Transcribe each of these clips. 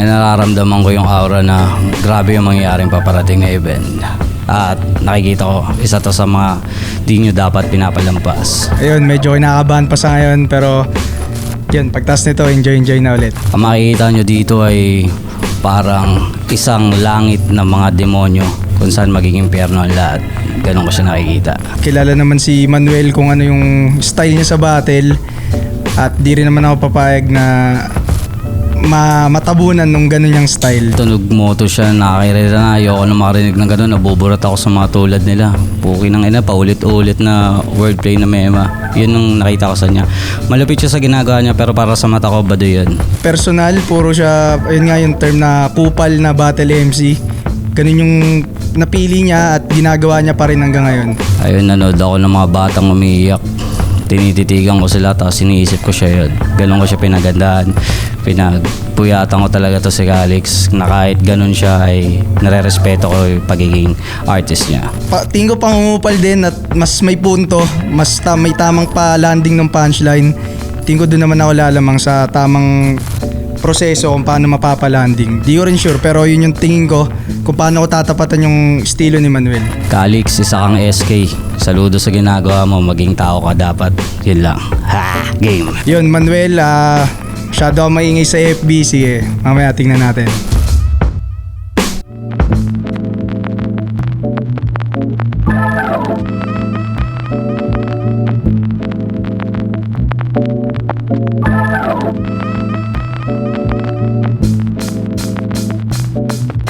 Nararamdaman ko yung aura na grabe yung mangyayaring paparating na event. At nakikita ko, isa to sa mga di nyo dapat pinapalampas. Ayun, medyo kinakabahan pa sa ngayon pero yun, pagtas nito, enjoy na ulit. Ang makikita nyo dito ay parang isang langit ng mga demonyo kung saan magiging impyerno ang lahat. Ganun ko siya nakikita. Kilala naman si Manuel kung ano yung style niya sa battle at di rin naman ako papayag na matabunan nung ganun yung style. Tunog moto siya, nakakairita na. Ayoko na makarinig ng ganun. Nabuburat ako sa mga tulad nila. Puki ng ina, paulit-ulit na wordplay na mema. Yun ang nakita ko sa niya. Malapit siya sa ginagawa niya pero para sa mata ko, bado yun. Personal, puro siya, ayun nga yung term na kupal na battle MC. Ganun yung napili niya at ginagawa niya pa rin hanggang ngayon. Ayun, nanood ako ng mga batang umiiyak. Tinititigan ko sila tapos iniisip ko siya yun. Ganun ko siya pinagandaan. Pinagpuyatan ko talaga to si Calix na kahit ganun siya ay nare-respeto ko yung pagiging artist niya. Tingin ko pangungupal din at mas may punto, mas may tamang pa-landing ng punchline. Tingin ko doon naman ako lalamang sa tamang proseso kung paano mapapalanding. Di ko rin sure pero yun yung tingin ko kung paano ko tatapatan yung estilo ni Manuel. Calix, isa kang SK. Saludo sa ginagawa mo, maging tao ka dapat. Yun lang. Ha! Game! Yun, Manuel, masyado ako maingay sa FB. Sige, mamaya tingnan natin.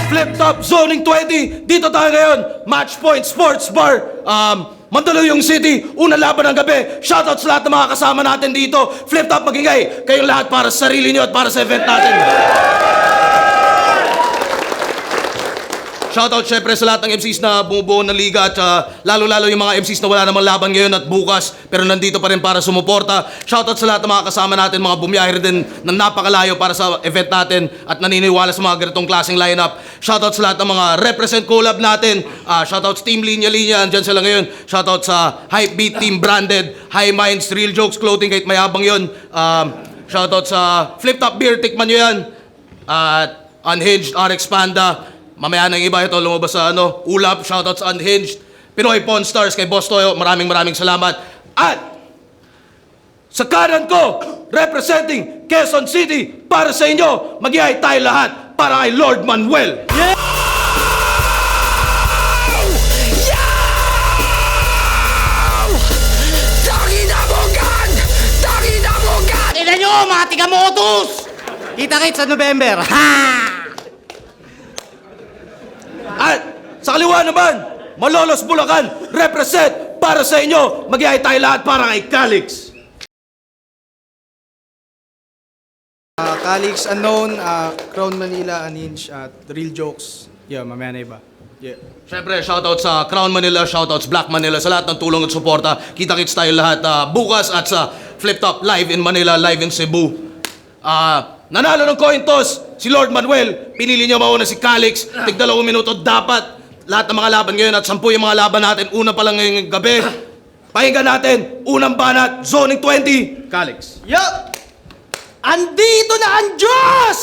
Flip Top Zoning 20, dito tayo ngayon, Match Point Sports Bar, Mandaluyong City, unang laban ng gabi. Shoutout sa lahat ng mga kasama natin dito. Flip Top, magingay, kayong lahat para sa sarili nyo at para sa event natin. Shoutout syempre sa lahat ng MCs na bumubuo ng liga at lalo-lalo yung mga MCs na wala namang laban ngayon at bukas pero nandito pa rin para sumuporta. Shoutout sa lahat ng mga kasama natin, mga bumiyahe din na napakalayo para sa event natin at naniniwala sa mga ganitong klaseng lineup. Shoutout sa lahat ng mga represent collab natin. Shoutout sa Team Linya Linya, andyan sila ngayon. Shoutout sa Hypebeat, Team Branded, High Minds, Real Jokes Clothing kahit mayabang yun. Shoutout sa Flip Top Beer, tikman nyo yan. Unhinged, RX Panda. Mamaya ng iba ito, lumabas sa Ulap, shoutouts Unhinged, Pinoy Pawn Stars, kay Boss Toyo, maraming salamat. At sa kanan ko, representing Quezon City, para sa inyo, mag-ihay tayo lahat para kay Lord Manuel. Yeah! Ina nyo, mga tiga-motos! Kita-kits sa November. Ha! At sa kaliwa naman, Malolos Bulacan, represent para sa inyo. Mag-ihay tayo lahat para kay Calix. Calix Unknown, Crown Manila, Unhinged, at Real Jokes. Yeah, mamaya na iba. Yeah. Siyempre, shoutout sa Crown Manila, shoutouts Black Manila, sa lahat ng tulong at suporta. Kita-kits tayo lahat bukas at sa Flip Top live in Manila, live in Cebu. Nanalo ng coin toss si Lord Manuel. Pinili niya mauna si Calix. Tig 2 minuto dapat. Lahat ng mga laban ngayon at 10 yung mga laban natin. Una pa lang ngayong gabi. Pakinggan natin. Unang banat, Zoning 20, Calix. Yo! Andito na ang Diyos!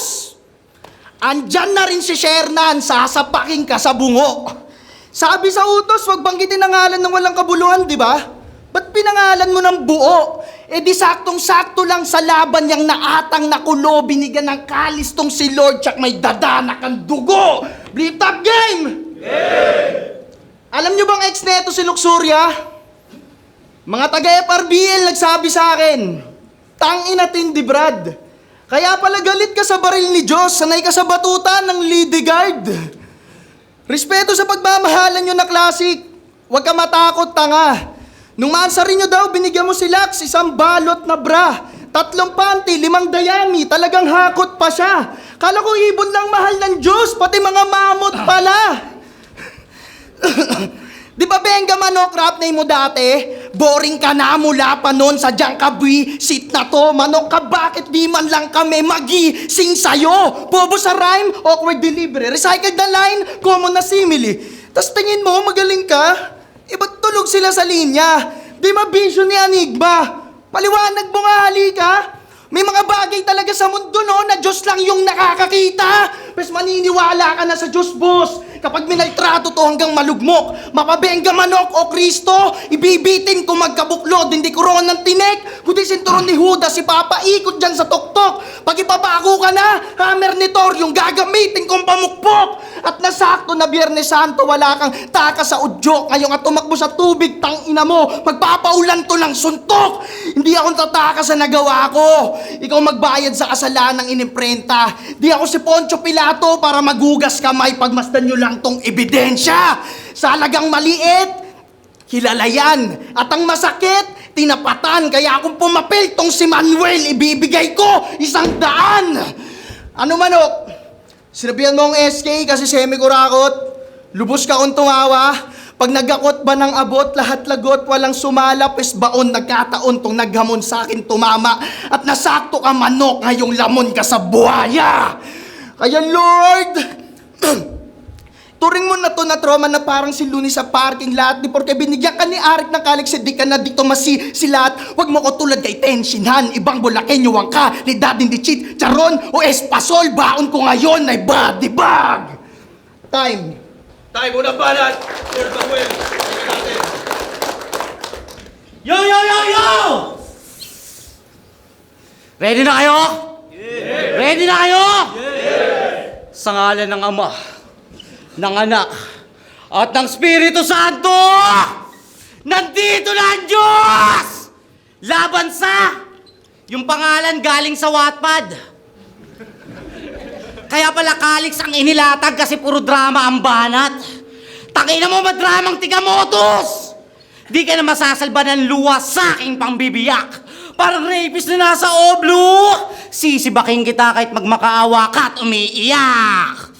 Andyan na rin si Shernan, sasapakin ka sa bungo. Sabi sa utos, wag banggitin ang ngalan ng walang kabuluhan, di ba? Ba't pinangalan mo ng buo? Eh di saktong-sakto lang sa laban niyang naatang nakulo, binigyan ng kalis tong si Lord, tsak may dadanak ang dugo. Flip Top game! Alam niyo bang ex neto si Luxuria? Mga taga-FRBL nagsabi sa akin, tangin natin di Brad. Kaya pala galit ka sa baril ni Diyos, sanay ka sa batutan ng Lidegard. Respeto sa pagmamahalan nyo na classic, huwag ka matakot tanga. Nung maansarin nyo daw, binigyan mo si Lax, isang balot na bra, 3 panty, 5 dayami, talagang hakot pa siya. Kala ko ibon lang mahal ng Diyos, pati mga mamot pala. Di ba Benga Manok, rap name mo dati? Boring ka na mula pa noon sa Jangkabi. Sit na to, Manok ka, bakit di man lang kami magising sa'yo? Bobo sa rhyme, awkward delivery, recycled na line, common na simile. Tas tingin mo, magaling ka? Eh ba't tulog sila sa linya? Di mabisyo ni Enigma. Paliwanag mo nga, halika. May mga bagay talaga sa mundo, no, na Diyos lang yung nakakakita. Mas maniniwala ka na sa Diyos, boss. Kapag minaltrato to hanggang malugmok, mapabengga manok o Kristo, ibibitin ko magkabuklod, hindi ko roon ng tinik, kundi sinturon ni Judas, si Papa, ikot dyan sa tuktok. Pag ipapako ka na, hammer ni Thor, yung gagamitin kong pamukpok. At nasakto na Biyernes Santo, wala kang taka sa udyok. Ngayon at tumakbo sa tubig, tang ina mo, magpapaulan to ng suntok. Hindi ako tataka sa nagawa ko. Ikaw magbayad sa kasalanang inimprenta. Di ako si Poncio Pilato para magugas kamay, pagmasdan nyo lang tong ebidensya. Sa halagang maliit, kilala yan. At ang masakit, tinapatan. Kaya kung pumapil tong si Manuel, ibibigay ko 100. Ano manok? Sinabihan mo ang SK kasi semi-kurakot. Lubos ka kung tumawa. Pag nagakot ba ng abot, lahat lagot, walang sumalap, is baon, nagkataon tong naghamon sa akin tumama. At nasakto ka manok, ngayong lamon ka sa buhaya. Kaya Lord, turing mo na to na trauma na parang si Looney sa parking lot. Di porke binigyan ka ni Arik ng Calix, di ka na dito masilat. Huwag mo ko tulad kay Tenshinhan. Ibang Bulakenyuwang ka, ni Daddy di cheat, Charon o Espasol. Baon ko ngayon ay body bag. Time. Tayo muna balat! Sir Samuel! Yo! Ready na kayo? Yeah. Ready na kayo? Yeah. Sa ngalan ng Ama, ng Anak, at ng Espiritu Santo, nandito na ang Diyos! Laban sa, yung pangalan galing sa Wattpad. Kaya pala Calix ang inilatag kasi puro drama ang banat. Tangina mo madramang tigamotos! Di ka na masasalba ng luwas sa aking pangbibiyak. Parang rapist na nasa oblo. Sisibaking kita kahit magmakaawa ka at umiiyak.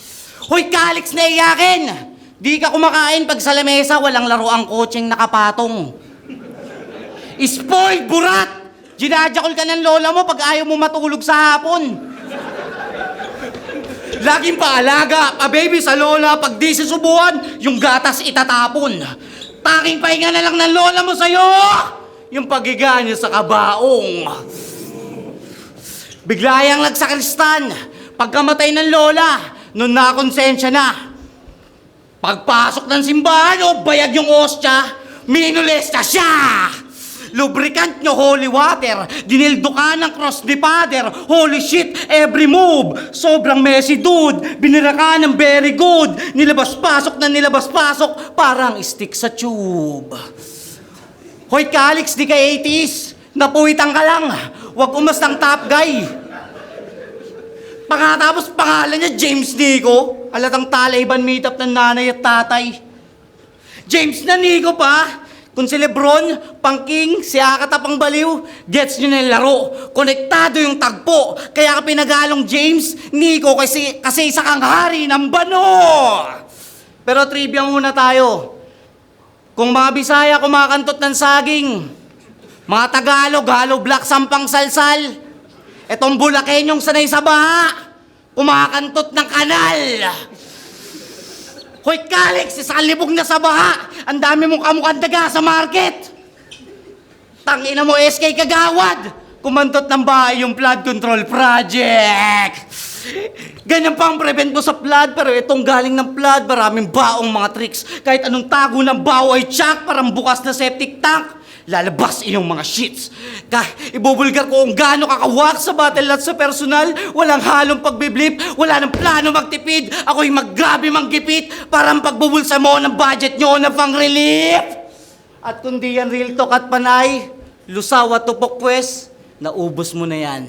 Hoy Calix na iyakin! Di ka kumakain pag sa lamesa walang laro ang kotseng nakapatong. Spoiled burat! Ginajakol ka ng lola mo pag ayaw mo matulog sa hapon. Laging paalaga, pa-baby sa lola, pag di susubuan, yung gatas itatapon. Tanging pahinga na lang ng lola mo sa'yo, yung pagiga niya sa kabaong. Biglayang nagsakristan, pagkamatay ng lola, nun nakonsensya na. Pagpasok ng simbahan, o bayag yung ostya, minulesta siya. Lubricant nyo, holy water. Dinildo ka ng cross ni Father. Holy shit, every move. Sobrang messy, dude. Binira ka ng very good. Nilabas-pasok na nilabas-pasok. Parang stick sa tube. Hoy, Calix, di ka 80s. Napuwitan ka lang. Huwag umastang top guy. Pagkatapos pangalan niya, James Nico. Alatang Taliban meetup ng nanay at tatay. James na Nico pa. Kung si Lebron, Pangking, si Akatapang Baliw, gets nyo na yung laro. Konektado yung tagpo. Kaya ka pinagalong James, Nico, kasi isa kang hari ng bano. Pero trivia muna tayo. Kung mga Bisaya kumakantot ng saging, mga Tagalog, halo black, sampang salsal, etong Bulakenyong sanay sa baha, kumakantot ng kanal. Hoy, Calix, isang libog na sa baha. Ang dami mong kamukhang daga sa market. Tangina mo, SK Kagawad. Kumantot ng bahay yung flood control project. Ganyan pa ang prevent mo sa flood, pero itong galing ng flood, maraming baong mga tricks. Kahit anong tago ng bao ay tsak, parang bukas na septic tank. Lalabas iyong mga shits. Ibubulgar ko kung gaano kakawak sa battle at sa personal. Walang halong pagbiblip, wala nang plano magtipid. Ako'y maggrabe manggipit. Parang pagbubulsa mo ng budget nyo na pang relief. At kung di yan real talk at panay, lusaw at tupok pwes, naubos mo na yan.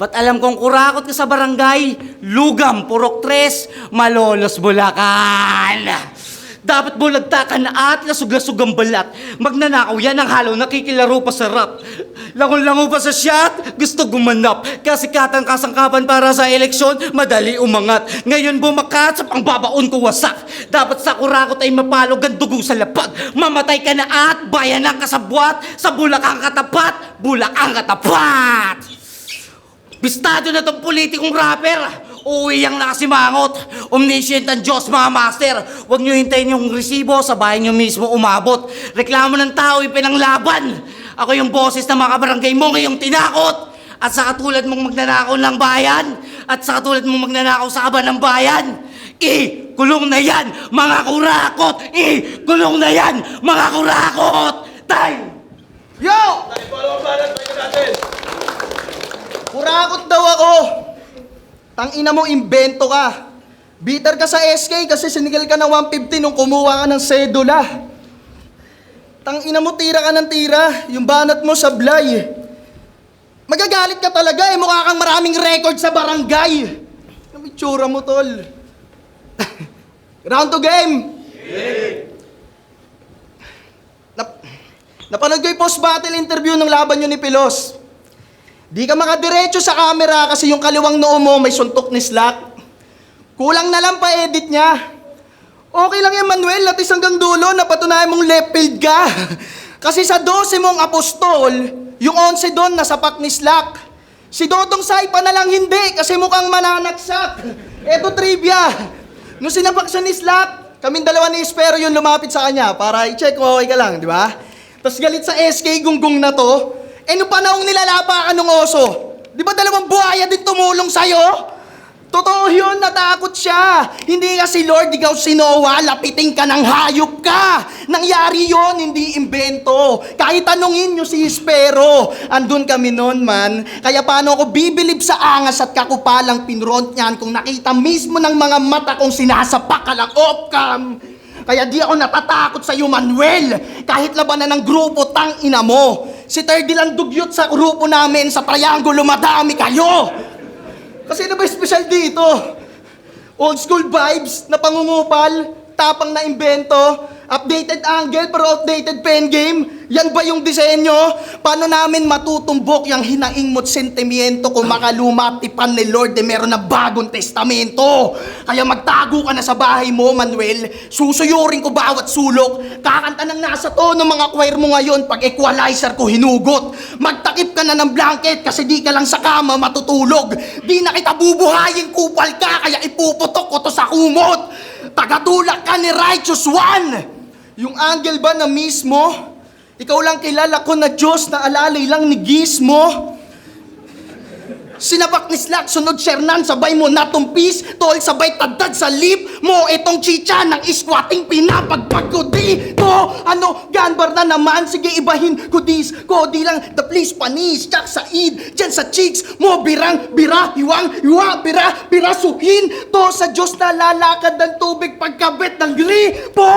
Ba't alam kong kurakot ka sa barangay, lugam, purok tres, malolos Bulacan. Dapat bulagtakan na at lasug-lasug ang balat. Magnanakaw yan ang halo, nakikilaro pa sa rap. Langon-lango pa sa shot, gusto gumanap. Kasi katang kasangkapan para sa eleksyon, madali umangat. Ngayon bumakat sa pangbabaon ko wasak. Dapat sa kurakot ay mapalog ang dugo sa lapag. Mamatay ka na at bayan ang kasabwat. Sa Bulacan katapat, Bulacan katapat. Bistado na tong politikong rapper. Uuwi ang nakasimangot. Omniscient ang Diyos, mga master. Huwag nyo hintayin yung resibo, sa bahay nyo mismo umabot. Reklamo ng tao, ipinanglaban. Ako yung boses ng mga kabarangay mo ngayong tinakot. At sa katulad mong magnanakaw ng bayan, at sa katulad mong magnanakaw sa kaban ng bayan, kulong na yan, mga kurakot! Kulong na yan, mga kurakot! Time! Yo! Kurakot daw ako. Tangina mo, imbento ka. Bitter ka sa SK kasi sinigil ka ng 150 nung kumuha ka ng sedula. Tangina mo, tira ka ng tira. Yung banat mo sablay. Magagalit ka talaga eh. Mukha kang maraming record sa barangay. Ang itsura mo, tol. Round to game. Napanood ko yung post-battle interview ng laban nyo ni Pilos. Di ka makadiretso sa camera kasi yung kaliwang noo mo may suntok ni Slack. Kulang na lang pa-edit niya. Okay lang yan, Manuel, at hanggang dulo napatunayan mong left field ka. Kasi sa 12 mong apostol, yung 11 doon nasa pack ni Slack. Si Dodong Saipa na lang hindi kasi mukhang mananagsak. Eto trivia. Nung sinapak siya ni Slack, kaming dalawa ni Espero yung lumapit sa kanya para i-check kung okay ka lang, di ba? Tapos galit sa SK gunggong na to, nung panahong nilalapa ka ng oso, di ba dalawang buhaya din tumulong sa'yo? Totoo yun, natakot siya. Hindi ka si Lord, ikaw si Noah, lapitin ka ng hayop ka. Nangyari yon, hindi imbento. Kahit tanungin nyo si Espero, andun kami noon man. Kaya paano ako bibilib sa angas at kakupalang pinront niyan kung nakita mismo ng mga mata kong sinasapak ka lang off-cam. Kaya di ako natatakot sa iyo, Manuel. Kahit labanan ng grupo, tang ina mo. Si Terdy lang dugyot sa grupo namin, sa triangulo madami kayo. Kasi ano ba special dito? Old school vibes na pangungupal, tapang na imbento, updated angle pero outdated pen game. Yan ba yung disenyo? Paano namin matutumbok yung hinaing mo't sentimiento kung makaluma tipan ni Lord de meron na bagong testamento? Kaya magtago ka na sa bahay mo, Manuel. Susuyurin ko bawat sulok. Kakanta ng nasa tono mga choir mo ngayon pag equalizer ko hinugot. Magtakip ka na ng blanket kasi di ka lang sa kama matutulog. Di na kita bubuhayin, kupal ka, kaya ipuputok ko to sa kumot. Tagatulak ka ni Righteous One. Yung angel ba na mismo? Ikaw lang kilala ko na Diyos na alalay lang ni Gizmo. Sinapak ni Slack, sunod Shernan, sabay mo natumpis. Tol, sabay tadad sa lip mo. Itong chicha ng squatting pinapagpag ko dito. Ano, ganbar na naman. Sige, ibahin ko dis. Ko di lang, the please panis. Tsak sa id, dyan sa cheeks mo. Birang, bira, hiwang, hiwa, bira, birasuhin. To sa Diyos na lalakad ng tubig pagkabit ng gripo.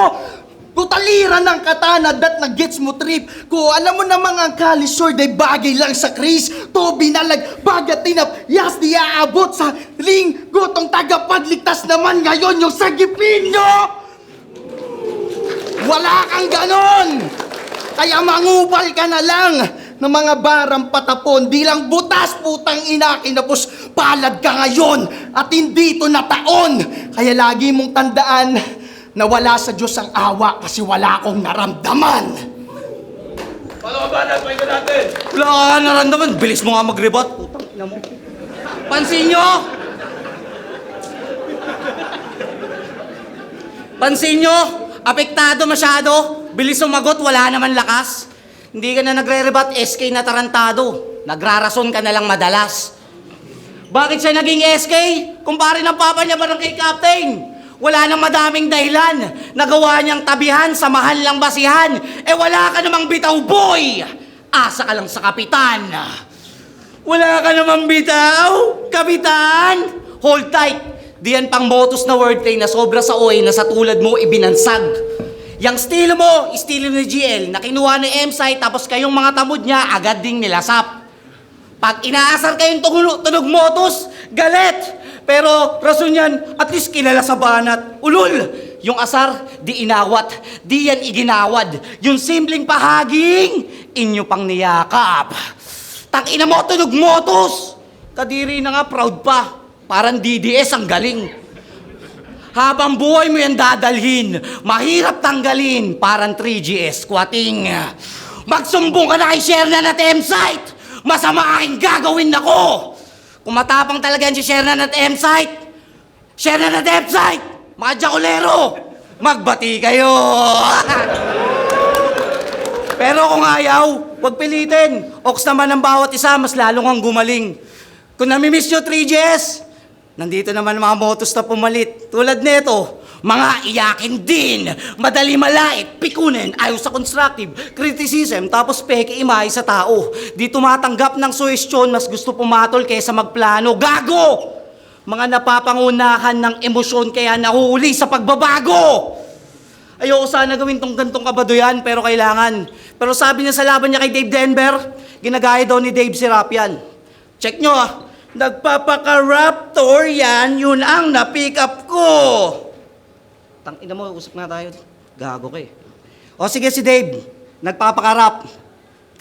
Tutaliran ng katana dat na gets mo trip. Ko alam mo namang ang kalisor day bagay lang sa Chris. To binalag bagat tinap yas di aabot sa ring. Gutong tagapagligtas naman ngayon yung sagipin nyo. Wala kang ganon. Kaya mangupal ka na lang ng mga barang patapon. Di lang butas putang ina kinapos palad ka ngayon at hindi to na taon. Kaya lagi mong tandaan na wala sa Diyos ang awa kasi wala akong naramdaman. Paano ba natin? Natin? Wala ka naramdaman. Bilis mo nga mag-rebut. Putang ina mo. Pansin nyo! Pansin nyo! Apektado masyado. Bilis sumagot, wala naman lakas. Hindi ka na nagre-rebut, SK na tarantado. Nagrarason ka na lang madalas. Bakit siya naging SK? Kumpare ng papa niya parang kay Captain. Wala nang madaming dahilan. Nagawa niyang tabihan, samahan lang basihan. Wala ka namang bitaw, boy! Asa ka lang sa kapitan. Wala ka namang bitaw, kapitan! Hold tight. Diyan pang motos na wordplay na sobra sa OA na sa tulad mo ibinansag. Yang estilo mo, estilo ni GL na kinuha ni M-Site tapos kayong mga tamod niya agad ding nilasap. Pag inaasar kayong tunog motos, galit! Pero rason yan, at least kilala sa banat. Ulul! Yung asar, di inawat, di yan iginawad. Yung simpleng pahaging, inyo pang niyakap. Tangina mo, tunog motos! Kadiri na nga, proud pa. Parang DDS ang galing. Habang buhay mo yan dadalhin, mahirap tanggalin, parang 3GS squatting. Magsumbong ka na kay Shernan at M-Site! Masama aking gagawin ako! Kung matapang talaga yan si Shernan at M-Site, Shernan at M-Site, mga jakulero, magbati kayo! Pero kung ayaw, huwag pilitin. Oks naman ang bawat isa, mas lalong ang gumaling. Kung namimiss nyo 3GS, nandito naman ang mga motos na pumalit. Tulad nito, mga iyakin din, madali malait, pikunin, ayaw sa constructive, criticism, tapos peke imay sa tao. Di tumatanggap ng suwestyon, mas gusto pumatol kaysa magplano. Gago! Mga napapangunahan ng emosyon kaya nahuhuli sa pagbabago. Ayoko sana gawin tong gantong kabaduyan, pero kailangan. Pero sabi niya sa laban niya kay Dave Denver, ginagaya daw ni Dave si Rapian. Check nyo ah, nagpapaka-raptor yan, yun ang na-pick up ko. Tangina mo, usap na tayo. Gago ka eh. O sige si Dave, nagpapaka-rap.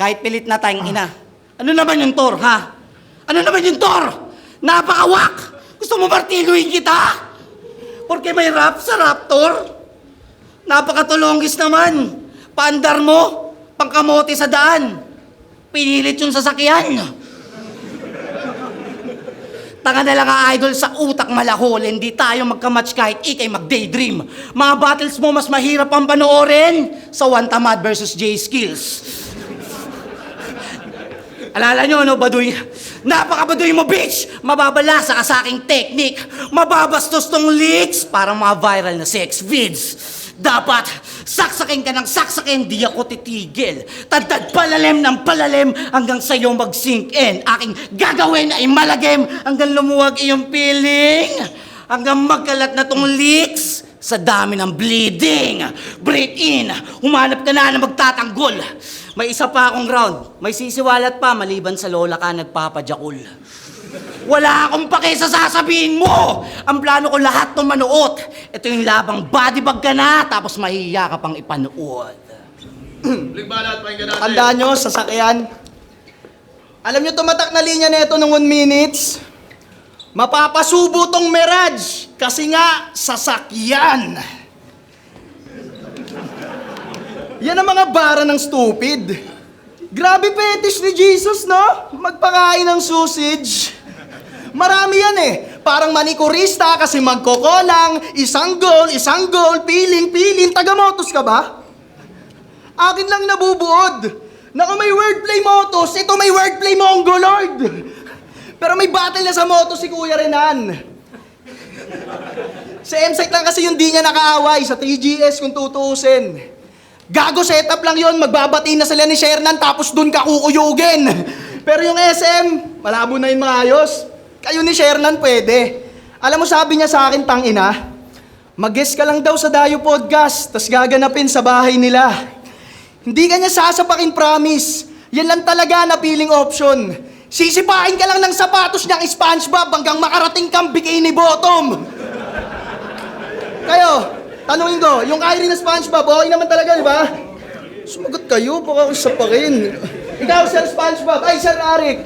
Kahit pilit na tayong ina. Ano naman yung Thor, ha? Ano naman yung Thor? Napakawak! Gusto mo martiluin kita? Porque may rap sa Raptor? Napakatulongis naman. Paandar mo, pangkamote sa daan. Pinilit yung sasakyan. Tanga na lang ang idol sa utak malahol. Hindi tayo magkamatch kahit ikay mag-daydream. Mga battles mo mas mahirap ang panoorin sa One Tamad versus J Skills. Alala nyo, no, Baduy? Napaka-baduy mo, bitch! Mababalasa ka sa aking technique. Mababastos tong leaks para mga viral na sex vids. Dapat, saksakin ka ng saksakin, di ako titigil. Tadtad palalim ng palalim hanggang sa'yo mag-sink in. Aking gagawin ay malagim hanggang lumuwag iyong feeling. Hanggang magkalat na tong leaks sa dami ng bleeding. Breathe in, humanap ka na magtatanggol. May isa pa akong round. May sisiwalat pa maliban sa lola ka nagpapajakul. Wala akong pake sa sasabihin mo! Ang plano ko lahat to manuot. Ito yung labang bodybag ka na, tapos mahihiya ka pang ipanood. Blikbalat, pakinggan natin. Tandaan nyo, sasakyan. Alam nyo tumatak na linya nito ng 1 minutes? Mapapasubo tong Mirage kasi nga sasakyan. Yan ang mga bara ng stupid. Grabe fetish ni Jesus, no? Magpakain ng sausage. Marami yan eh. Parang manikurista kasi magkokolang, isang goal, piling, taga-motos ka ba? Akin lang nabubuod. Na kung may wordplay motos, ito may wordplay mongolord. Pero may battle na sa motos si Kuya Renan. Sa M-Site lang kasi yung di niya nakaaway, sa 3GS kung tutuusin. Gago setup lang yon, magbabati na sila ni Shernan tapos dun ka kukuyugin. Pero yung SM, malabo na yung maayos. Kayo ni Shernan pwede. Alam mo sabi niya sa akin, tangina, mag-guest ka lang daw sa Dayo Podcast, tas gaganapin sa bahay nila. Hindi ka niya sasapakin, promise. Yan lang talaga na feeling option. Sisipain ka lang ng sapatos niyang SpongeBob hanggang makarating kang bikini bottom. Kayo, tanungin ko, yung Kyrie na SpongeBob, okay naman talaga, di ba? Sumagot kayo, baka ako sapakin. Ikaw, Sir SpongeBob, ay, Sir Arik.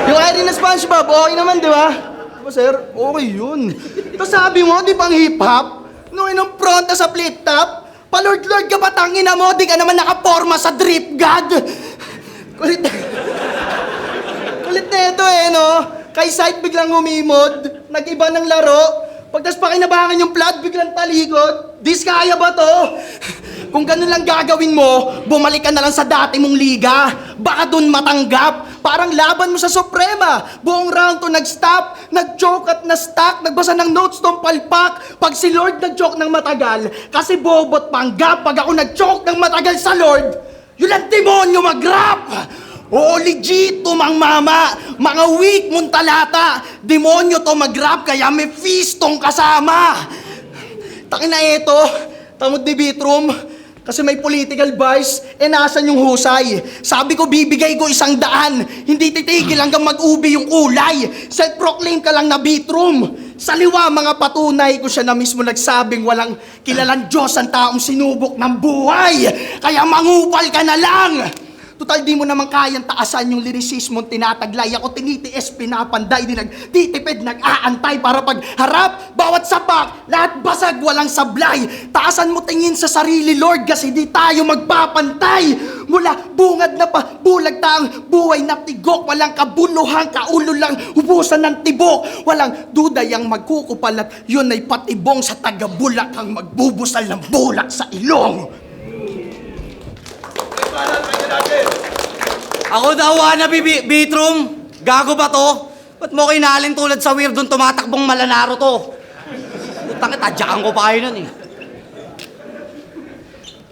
Yung Kyrie na SpongeBob, okay naman, di ba? Diba, Sir? Okay yun. Ito sabi mo, di bang hip-hop? Nung inumpronta sa flip-top, palord-lord ka ba, tangina mo? Di ka naman nakaporma sa drip god. Kulit na ito eh, no? Kay site biglang humimod, nag-iba ng laro, pagtas pakinabangan yung plat, biglang talikod. Diskaya ba to? Kung ganun lang gagawin mo, bumalik ka na lang sa dati mong liga. Baka dun matanggap. Parang laban mo sa Suprema. Buong round to nag-stop, nag-choke at na-stack, nagbasa ng notes tong palpak. Pag si Lord nag-choke ng matagal, kasi bobot panggap. Pag ako nag-choke ng matagal sa Lord, yun ang demonyo mag-rap! Oo, legit to, mang mama. Mga weak mong talata. Demonyo to mag-rap, kaya may fistong kasama. Takin na ito, tamod ni Bitrum. Kasi may political bias, nasan yung husay? Sabi ko, bibigay ko 100. Hindi titigil hanggang mag-ubi yung kulay. Self-proclaim ka lang na Bitrum. Sa liwa, mga patunay ko siya na mismo nagsabing walang kilalang Diyos ang taong sinubok ng buhay. Kaya mangupal ka na lang. Tutal di mo naman kayang taasan yung lyricismo tinataglay. Ako tinitiis, pinapanday, di nagtitipid, nag-aantay para pagharap. Bawat sapak, lahat basag, walang sablay. Taasan mo tingin sa sarili, Lord, kasi di tayo magpapantay. Mula bungad na pa, bulag taang buhay na tigok. Walang kabuluhan, kaulo lang, ubusan ng tibok. Walang duda yang magkukupal at yun ay patibong sa taga-bulak ang magbubusal ng bulak sa ilong. Ako daw, wannabe Beatroom. Gago ba to? Ba't mo kinalin tulad sa weirdong tumatakbong malanaro to? Putang ita, tadyakan ko pa kayo nun eh.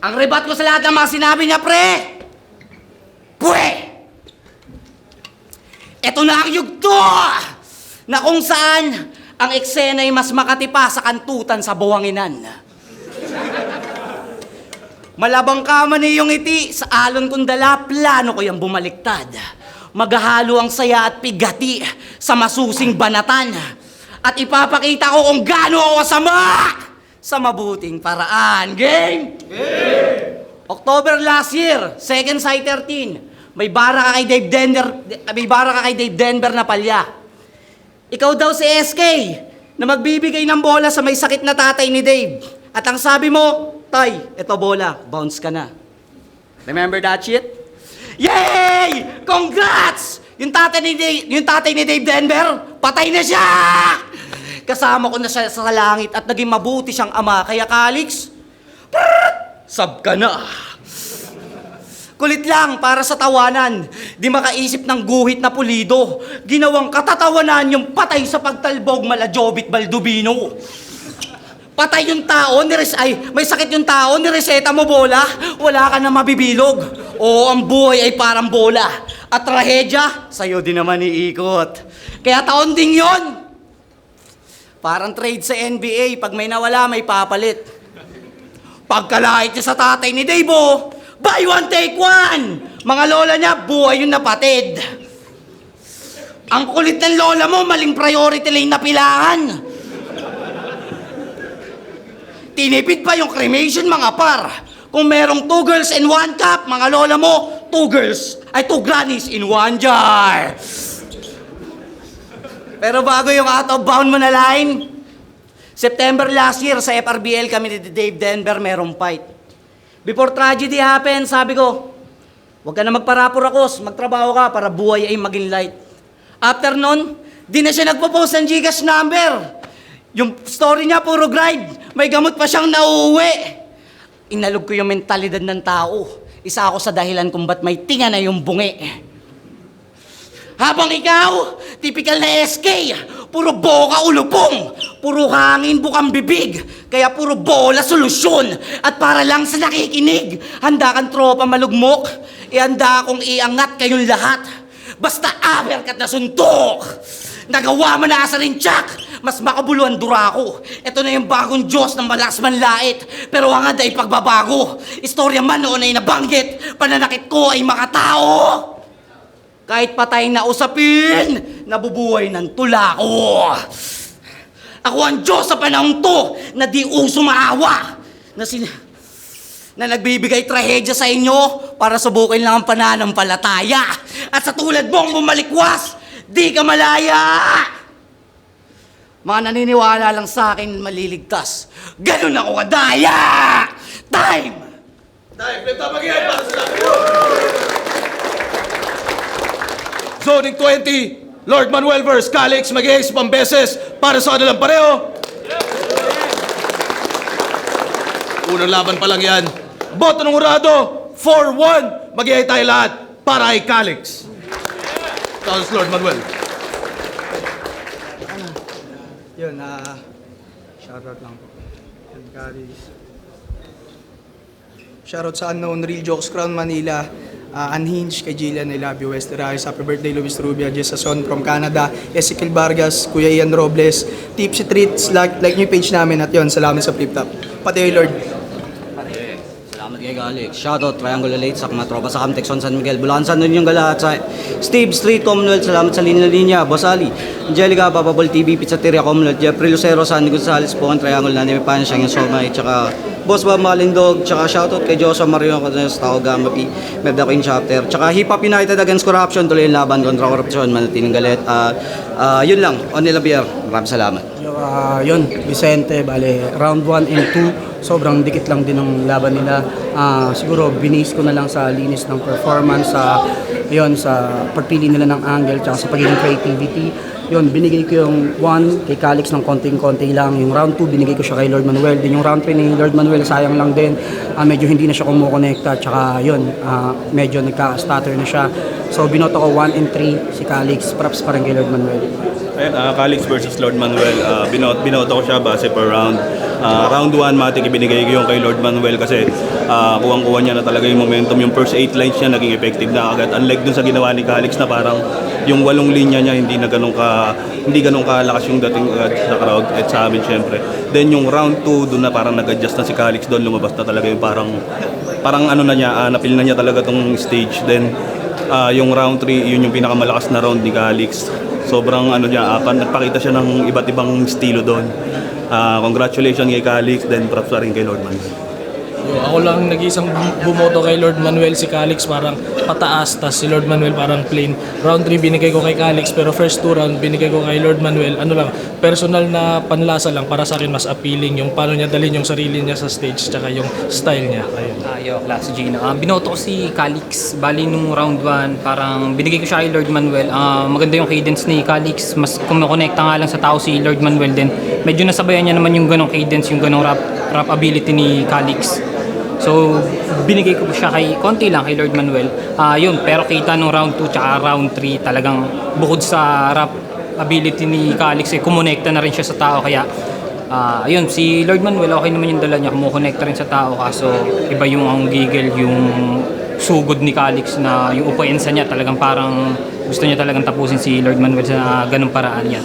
Ang rebat ko sa lahat ng mga sinabi niya, pre! Pwe! Eto na ang yugto! Na kung saan ang eksena ay mas makatipa sa kantutan sa buwanginan. Malabang ka man iyong iti, sa alon kong dala, plano ko yung bumaliktad. Maghahalo ang saya at pigati sa masusing banatan. At ipapakita ko kung gaano ako kasama sa mabuting paraan. Game? Game! October last year, second side 13, may bara ka kay Dave Denver na palya. Ikaw daw si SK na magbibigay ng bola sa may sakit na tatay ni Dave. At ang sabi mo, Tay, eto bola, bounce ka na. Remember that shit? Yay! Congrats! Yung tatay ni Dave Denver, patay na siya! Kasama ko na siya sa langit at naging mabuti siyang ama. Kaya Calix, sab ka na. Kulit lang para sa tawanan. Di makaisip ng guhit na pulido. Ginawang katatawanan yung patay sa pagtalbog mala Jobit Baldubino. Patay yung tao, may sakit yung tao, nireseta mo bola, wala ka na mabibilog. Oo, ang buhay ay parang bola. At trahedya, sa'yo din naman iikot. Kaya taon ding yon. Parang trade sa NBA, pag may nawala, may papalit. Pagkalahit niya sa tatay ni Dave, buy one, take one! Mga lola niya, buhay yung napatid. Ang kulit ng lola mo, maling priority lane na pilangan. Tinipid pa yung cremation, mga par. Kung merong 2 girls in 1 cup, mga lola mo, 2 grannies in 1 jar. Pero bago yung out of bound mo na line, September last year sa FRBL kami ni Dave Denver merong fight. Before tragedy happened, sabi ko, huwag ka na magparapor-akos, magtrabaho ka para buhay ay maging light. After nun, di na siya nagpo-post ng Gcash number. Yung story niya, puro grind. May gamot pa siyang nauuwi. Inalog ko yung mentalidad ng tao. Isa ako sa dahilan kung ba't may tinga na yung bungi. Habang ikaw, typical na SK, puro boka ulupong, puro hangin bukang bibig, kaya puro bola solusyon. At para lang sa nakikinig, handa kang tropa malugmok, ihanda akong iangat kayong lahat. Basta aberkat na suntok. Nagawa mo na sa rinchak, mas makabuluhan durako. Ito na yung bagong Diyos ng malakas manlait, pero hangad ay pagbabago. Istorya man noon ay nabanggit, pananakit ko ay makatao. Kahit patay na usapin, nabubuhay ng tula ko. Ako ang Diyos sa panahon to, na di uso maawa. Na nagbibigay trahedya sa inyo para subukin lang ang pananampalataya. At sa tulad mong bumalikwas, di ka malaya! Mga naniniwala lang sa akin maliligtas. Ganun ako kadaya! Time! Dahil, flip top again para sa lahat. Zoning 20, Lord Manuel vs. Calix, mag-iis pang beses para sa kanilang pareho. Unang laban pa lang yan. Boto ng hurado, 4-1. Mag-iay tayo lahat para kay Calix. Tapos Lord Manuel. Yun, shoutout lang po. Yun, Caris. Shoutout sa Unknown, Real Jokes, Crown Manila, Unhinged, kay Jillian, I love you, Westerais, happy birthday, Luis Rubia, Jessason from Canada, Ezekiel Vargas, Kuya Ian Robles, Tipsy Treats, like nyo yung page namin at yun, salamat sa Flip Top. Pati Lord. Salamat kay Alex. Shoutout Triangle Late sa mga tropa sa Camtexon San Miguel, Bulacan, San Domingo, Galahat, sa Steve Street, Commonwealth, salamat sa Linya, Boss Ali, Angelica, Bababol TV, Pizzateria, Commonwealth, Jeffrey Lucero, Sandy Gonzales, Pocon, Triangle, Nani Mepan, Siyang Soma, at saka Boss Bob Malindog, tsaka shoutout kay Joshua Marion Contreras, Tao Gamma P, Medda Queen Chapter, tsaka Hip Hop United Against Corruption, tuloy yung laban kontra korupsyon, manatiling galit. Yun lang, Onila Bier, maraming salamat. Yun, Vicente, bale, round 1 and 2, sobrang dikit lang din ng laban nila. Siguro, binis ko na lang sa linis ng performance, sa pagpili nila ng angle, tsaka sa pagiging creativity. Yun, binigay ko yung 1 kay Calix ng konting-konti lang. Yung round 2, binigay ko siya kay Lord Manuel. Din yung round 3 ni Lord Manuel, sayang lang din. Medyo hindi na siya kumukonekta. Tsaka yun, medyo nagka-stutter na siya. So, binoto ko 1 and 3 si Calix. Props pa rin kay Lord Manuel. Ayun, Calix versus Lord Manuel, binoto ko siya base per round. Round 1, matik ibinigay ko yung kay Lord Manuel kasi kuwang-kuha niya na talaga yung momentum. Yung first 8 lines niya naging effective na agad. Unlike dun sa ginawa ni Calix na parang yung 8 linya niya hindi ganun kalakas yung dating sa crowd at sa amin syempre. Then yung round 2 doon na parang nag-adjust na si Calix, doon lumabas na talaga yung parang ano na niya, napil na niya talaga tong stage. Then yung round 3, yun yung pinakamalakas na round ni Calix. Sobrang nagpakita siya ng iba't ibang estilo doon. Congratulations kay Calix, then props pa rin kay Lord Manuel. Ako lang nag-isang bumoto kay Lord Manuel, si Calix parang pataas, tas si Lord Manuel parang plain. Round 3 binigay ko kay Calix, pero first 2 round binigay ko kay Lord Manuel. Ano lang, personal na panlasa lang, para sa akin mas appealing yung paano niya dalhin yung sarili niya sa stage, tsaka yung style niya. Ayun. Yo, Class Gino. Binoto ko si Calix. Bali nung round 1, parang binigay ko siya kay Lord Manuel. Maganda yung cadence ni Calix. Mas kumonekta nga lang sa tao si Lord Manuel din. Medyo nasabayan niya naman yung ganong cadence, yung ganong rap ability ni Calix. So, binigay ko siya konti lang kay Lord Manuel. Yun, pero kita nung round 2 tsaka round 3, talagang bukod sa rap ability ni Calix, kumonekta na rin siya sa tao. Kaya, yun, si Lord Manuel, okay naman yung dala niya, kumukonekta rin sa tao. Kaso, iba yung ang giggle, yung sugod ni Calix na yung upuensa niya, talagang parang gusto niya talagang tapusin si Lord Manuel sa ganung paraan niya.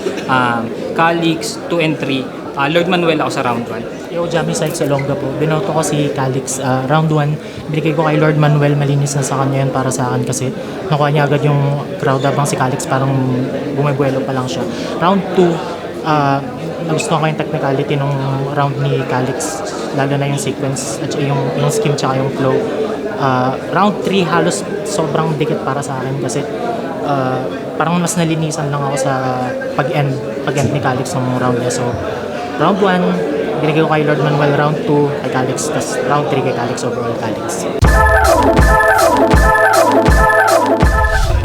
Calix, 2 and 3. Lord Manuel ako sa round 1. Yo, Jamie Sykes Alonga po. Binoto ko si Calix. Round 1, binigay ko kay Lord Manuel. Malinis na sa kanya yun para sa akin kasi nakuha niya agad yung crowd habang si Calix parang bumibuelo pa lang siya. Round 2, nagustuhan ko yung technicality nung round ni Calix. Lalo na yung sequence at yung scheme tsaka yung flow. Round 3, halos sobrang dikit para sa akin kasi parang mas nalinisan lang ako sa pag-end ni Calix ng round niya. So, round 1, binigay ko kay Lord Manuel. Round 2 kay Calix, tapos round 3 kay Calix, overall Calix.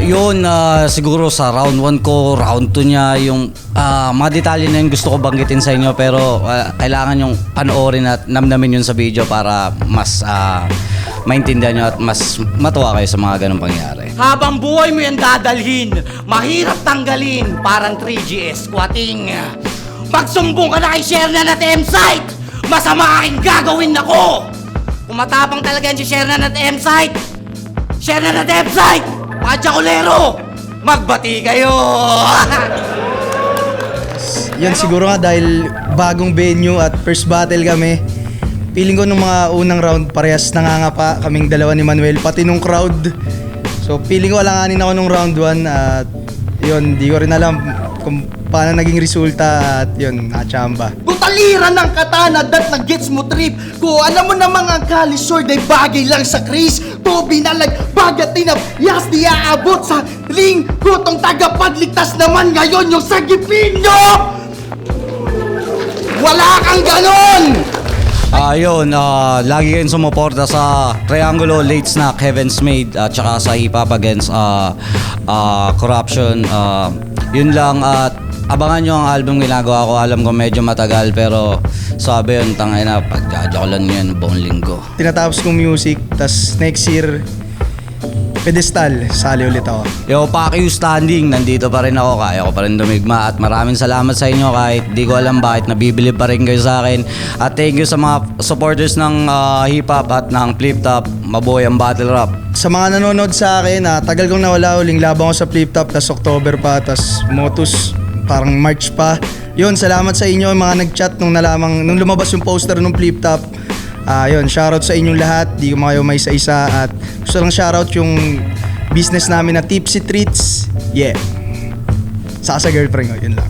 Yun, siguro sa round 1 ko, round 2 niya, yung mga detalye na yun gusto ko banggitin sa inyo, pero kailangan yung panoorin at namnamin yun sa video para mas maintindihan nyo at mas matuwa kayo sa mga ganong pangyari. Habang buhay mo yan dadalhin, mahirap tanggalin, parang 3GS squatting. Magsumbong ka na kay Shernan at M-Site! Masama aking gagawin ako! Kung matapang talaga yan si Shernan at M-Site, Shernan at M-Site! Mga Jacolero! Magbati kayo! Yan siguro nga dahil bagong venue at first battle kami. Feeling ko nung mga unang round parehas nangangapa kaming dalawa ni Manuel, pati nung crowd. So feeling ko alanganin ako nung round 1 at yun, di ko rin alam kung paano naging resulta at yun, nachamba. Butalira ng katana dat na gets mo trip. Kung alam mo namang ang kalisword ay bagay lang sa Chris. To binalag, bagat tinap, yas di aabot sa ring. Kutong tagapagligtas naman ngayon yung sagipin nyo! Wala kang ganon! Ayun, lagi kayong sumuporta sa Triangulo, Late Snack, Heaven's Made, at saka sa Hip Hop Against Corruption. Yun lang, at abangan nyo ang album ginagawa ko. Alam ko medyo matagal, pero sabi yun, tangay na, pagjajakulan nyo yun buong linggo. Tinatapos kong music, tas next year, pedestal, sali ulit ako. Yo, Pacquiao standing, nandito pa rin ako, kaya ko pa rin dumigma at maraming salamat sa inyo kahit di ko alam bakit nabibili pa rin kayo sa akin. At thank you sa mga supporters ng hip hop at ng Flip Top, mabuhay ang battle rap. Sa mga nanonood sa akin, tagal kong nawala, uling labang ko sa Flip Top, tas October pa, tas Motus, parang March pa. Yun, salamat sa inyo mga nag-chat nung lumabas yung poster ng Flip Top. Yun, shoutout sa inyong lahat. Di ko makayo may isa-isa. At gusto lang shoutout yung business namin na Tipsy Treats. Yeah. Saka sa girlfriend ko, yun lang.